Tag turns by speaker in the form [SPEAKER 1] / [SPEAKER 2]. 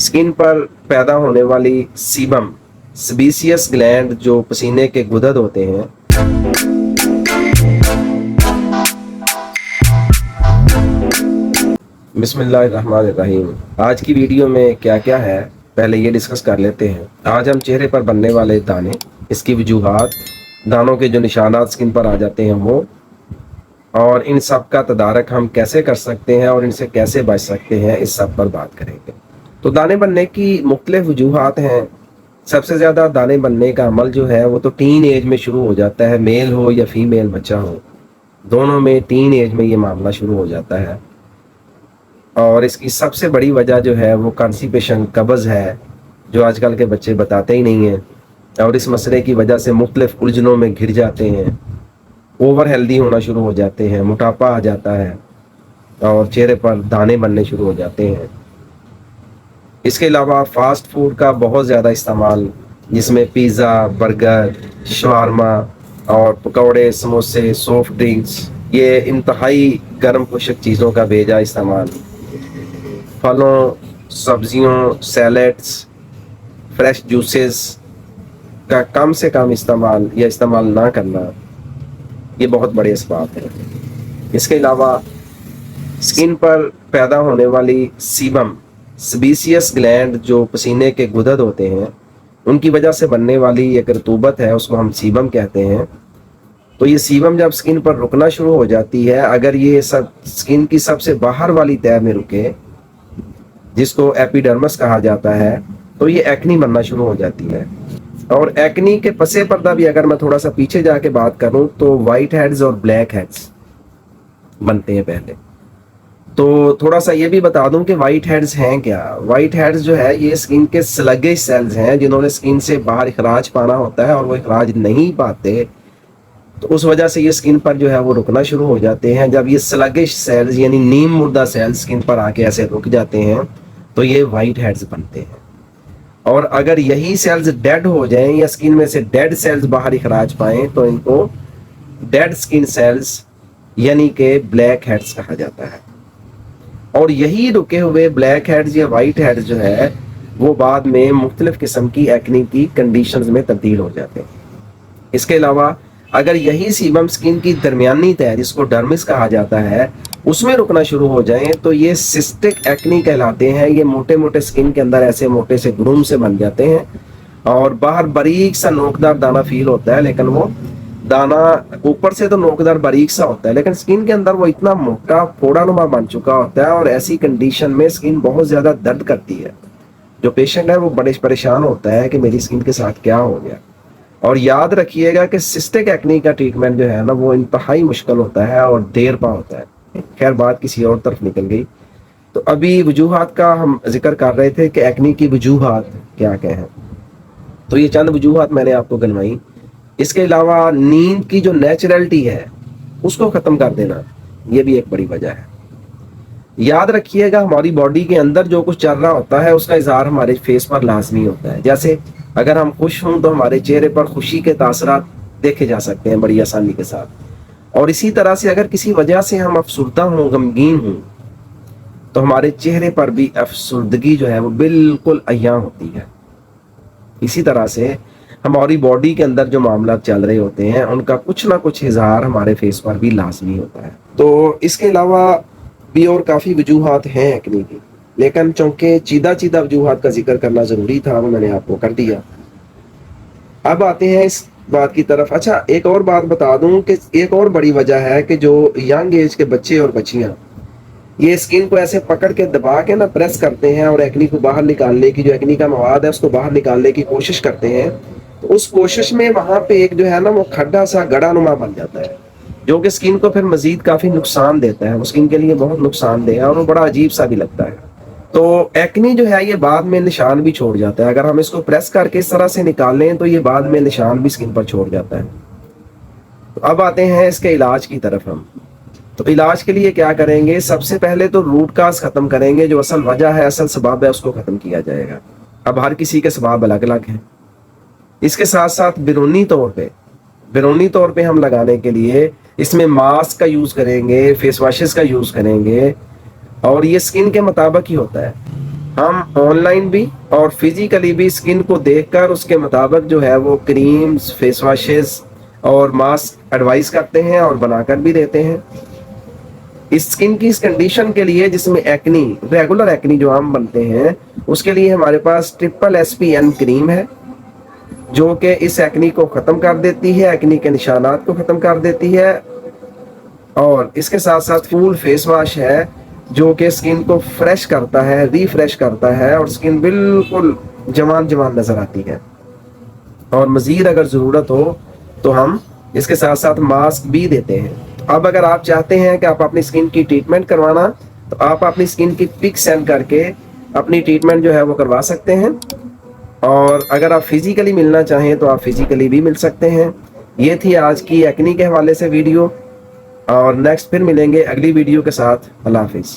[SPEAKER 1] Skin पर पैदा होने वाली सीबम सेबेसियस ग्लैंड जो पसीने के गुदद होते हैं, बिस्मिल्लाहिर्रहमानिर्रहीम। आज की वीडियो में क्या क्या है पहले ये डिस्कस कर लेते हैं। आज हम चेहरे पर बनने वाले दाने, इसकी वजूहात, दानों के जो निशानात स्किन पर आ जाते हैं वो, और इन सब का तदारक हम कैसे कर सकते हैं और इनसे कैसे बच सकते हैं, इस सब पर बात करेंगे। तो दाने बनने की मुख्तलिफ वजूहात हैं। सबसे ज़्यादा दाने बनने का अमल जो है वो तो टीन एज में शुरू हो जाता है। मेल हो या फीमेल बच्चा हो, दोनों में टीन एज में ये मामला शुरू हो जाता है। और इसकी सबसे बड़ी वजह जो है वो कॉन्स्टिपेशन, कब्ज़ है, जो आजकल के बच्चे बताते ही नहीं हैं, और इस मसले की वजह से मुख्तलिफ उलझनों में घिर जाते हैं, ओवर हेल्दी होना शुरू हो जाते हैं, मोटापा आ जाता है और चेहरे पर दाने बनने शुरू हो जाते हैं। इसके अलावा फ़ास्ट फूड का बहुत ज़्यादा इस्तेमाल, जिसमें पिज़्ज़ा, बर्गर, शवारमा और पकौड़े, समोसे, सॉफ्ट ड्रिंक्स, ये इंतहाई गर्म खुश्क चीज़ों का बेजा इस्तेमाल, फलों, सब्जियों, सैलड्स, फ्रेश जूसेस का कम से कम इस्तेमाल या इस्तेमाल ना करना, ये बहुत बड़े असबाब हैं। इसके अलावा स्किन पर पैदा होने वाली सीबम सेबेसियस ग्लैंड जो पसीने के गुदद होते हैं, उनकी वजह से बनने वाली एक रतूबत है, उसको हम सीबम कहते हैं। तो ये सीबम जब स्किन पर रुकना शुरू हो जाती है, अगर ये सब स्किन की सबसे बाहर वाली तह में रुके, जिसको एपिडर्मिस कहा जाता है, तो ये एक्नी बनना शुरू हो जाती है। और एक्नी के पसे पर्दा भी अगर मैं थोड़ा सा पीछे जाके बात करूं तो वाइट हेड्स और ब्लैक हेड्स बनते हैं पहले। तो थोड़ा सा ये भी बता दूं कि वाइट हेड्स हैं क्या। वाइट हेड्स जो है ये स्किन के स्लगिश सेल्स हैं, जिन्होंने स्किन से बाहर इखराज पाना होता है और वो इखराज नहीं पाते, तो उस वजह से ये स्किन पर जो है वो रुकना शुरू हो जाते हैं। जब ये स्लगिश सेल्स यानी नीम मुर्दा सेल्स स्किन पर आके ऐसे रुक जाते हैं तो ये वाइट हेड्स बनते हैं। और अगर यही सेल्स डेड हो जाएं या स्किन में से डेड सेल्स बाहर इखराज पाएं तो इनको डेड स्किन सेल्स यानी कि ब्लैक हेड्स कहा जाता है। और यही रुके हुए ब्लैक हेड्स या वाइट हेड्स जो है वो बाद में मुख्तलिफ किस्म की एक्नी की कंडीशंस में तब्दील हो जाते हैं। इसके अलावा अगर यही सीबम स्किन की दरमियानी तह, जिसको डर्मिस कहा जाता है, उसमें रुकना शुरू हो जाए तो ये सिस्टिक एक्नी कहलाते हैं। ये मोटे मोटे स्किन के अंदर ऐसे मोटे से ग्रूम से बन जाते हैं और बाहर बारीक सा नोकदार दाना फील होता है, लेकिन वो दाना ऊपर से तो नोकदार बारीक सा होता है, लेकिन स्किन के अंदर वो इतना मोटा फोड़ा नुमा बन चुका होता है। और ऐसी कंडीशन में स्किन बहुत ज़्यादा दर्द करती है। जो पेशेंट है वो बड़े परेशान होता है कि मेरी स्किन के साथ क्या हो गया। और याद रखिएगा कि सिस्टिक एक्नी का ट्रीटमेंट जो है ना वो इंतहाई मुश्किल होता है और देर पा होता है। खैर, बात किसी और तरफ निकल गई। तो अभी वजूहात का हम जिक्र कर रहे थे कि एक्नी की वजूहात क्या क्या हैं, तो ये चंद वजूहात मैंने आपको गिनवाई। इसके अलावा नींद की जो नेचुरलिटी है उसको ख़त्म कर देना, ये भी एक बड़ी वजह है। याद रखिएगा, हमारी बॉडी के अंदर जो कुछ चल रहा होता है उसका इज़हार हमारे फेस पर लाजमी होता है। जैसे अगर हम खुश हों तो हमारे चेहरे पर खुशी के तासरात देखे जा सकते हैं बड़ी आसानी के साथ। और इसी तरह से अगर किसी वजह से हम अफसुर्दा हों, गमगीन हों, तो हमारे चेहरे पर भी अफसुर्दगी जो है वो बिल्कुल अय्यां होती है। इसी तरह से हमारी बॉडी के अंदर जो मामला चल रहे होते हैं उनका कुछ ना कुछ इजहार हमारे फेस पर भी लाजमी होता है। तो इसके अलावा भी और काफ़ी वजूहात हैं एक्नी की, लेकिन चूंकि चीदा वजूहात का जिक्र करना ज़रूरी था, वो मैंने आपको कर दिया। अब आते हैं इस बात की तरफ। अच्छा, एक और बात बता दूं कि एक और बड़ी वजह है कि जो यंग एज के बच्चे और बच्चियां ये स्किन को ऐसे पकड़ के दबा के ना प्रेस करते हैं और एक्नी को बाहर निकालने की, जो एक्नी का मवाद है उसको बाहर निकालने की कोशिश करते हैं, तो उस कोशिश में वहाँ पे एक जो है ना वो खड्डा सा गड़ा नुमा बन जाता है, जो कि स्किन को फिर मजीद काफ़ी नुकसान देता है। वो स्किन के लिए बहुत नुकसानदेह है और वो बड़ा अजीब सा भी लगता है। तो एक्नी जो है ये बाद में निशान भी छोड़ जाता है। अगर हम इसको प्रेस करके इस तरह से निकाल लें तो ये बाद में निशान भी स्किन पर छोड़ जाता है। तो अब आते हैं इसके इलाज की तरफ हम। तो इलाज के लिए क्या करेंगे, सबसे पहले तो रूट काज ख़त्म करेंगे, जो असल वजह है, असल सबब है, उसको ख़त्म किया जाएगा। अब हर किसी के सबब अलग अलग हैं। इसके साथ साथ बैरूनी तौर पे हम लगाने के लिए इसमें मास्क का यूज़ करेंगे, फेस वॉशेस का यूज़ करेंगे, और ये स्किन के मुताबिक ही होता है। हम ऑनलाइन भी और फिजिकली भी स्किन को देखकर उसके मुताबिक जो है वो क्रीम्स, फेस वॉशेस और मास्क एडवाइस करते हैं और बनाकर भी देते हैं। इस स्किन की इस कंडीशन के लिए जिसमें एक्नी, रेगुलर एक्नी जो हम बनते हैं, उसके लिए हमारे पास ट्रिपल SPN क्रीम है जो कि इस एक्नी को ख़त्म कर देती है, एक्नी के निशानात को ख़त्म कर देती है। और इसके साथ साथ फुल फेस वॉश है जो कि स्किन को फ्रेश करता है, रिफ्रेश करता है और स्किन बिल्कुल जवान जवान नज़र आती है। और मज़ीद अगर ज़रूरत हो तो हम इसके साथ साथ मास्क भी देते हैं। अब अगर आप चाहते हैं कि आप अपनी स्किन की ट्रीटमेंट करवाना, तो आप अपनी स्किन की पिक सेंड करके अपनी ट्रीटमेंट जो है वो करवा सकते हैं। और अगर आप फिजिकली मिलना चाहें तो आप फिजिकली भी मिल सकते हैं। ये थी आज की एक्नी के हवाले से वीडियो, और नेक्स्ट फिर मिलेंगे अगली वीडियो के साथ। अल्लाह हाफिज़।